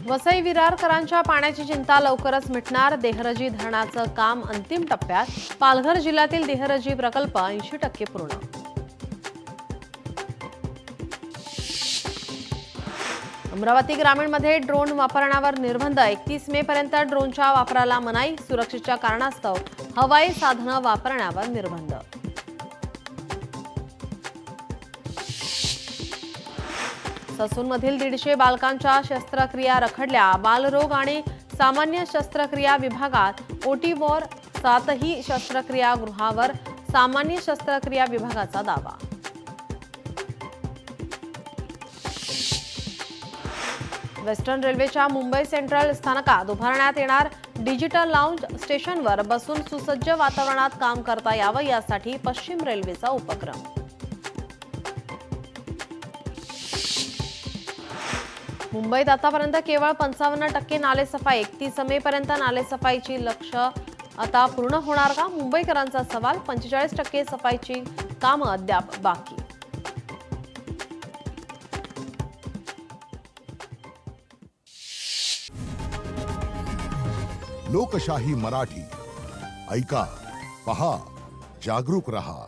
वसई विरारकरांच्या पाण्याची चिंता लवकरच मिटणार। देहरजी धरणाचं काम अंतिम टप्प्यात। पालघर जिल्ह्यातील देहरजी प्रकल्प 80% पूर्ण। अमरावती ग्रामीणमध्ये ड्रोन वापरण्यावर निर्बंध। 31 मे पर्यंत ड्रोनच्या वापराला मनाई। सुरक्षेच्या कारणास्तव हवाई साधनं वापरण्यावर निर्बंध। ससूनमधील 150 बालकांच्या शस्त्रक्रिया रखडल्या। बालरोग आणि सामान्य शस्त्रक्रिया विभागात ओटीवर 7ही शस्त्रक्रिया गृहावर सामान्य शस्त्रक्रिया विभागाचा दावा। वेस्टर्न रेल्वेच्या मुंबई सेंट्रल स्थानकात उभारण्यात येणार डिजिटल लाउंज। स्टेशनवर बसून सुसज्ज वातावरणात काम करता यावं यासाठी पश्चिम रेल्वेचा उपक्रम। मुंबईत आतापर्यंत केवळ 55% नालेसफाई। 31 मे पर्यंत नालेसफाईची लक्ष्य आता पूर्ण होणार का? मुंबईकरांचा सवाल। 45% सफाईची कामं अद्याप बाकी। लोकशाही मराठी ऐका, पहा, जागरूक रहा।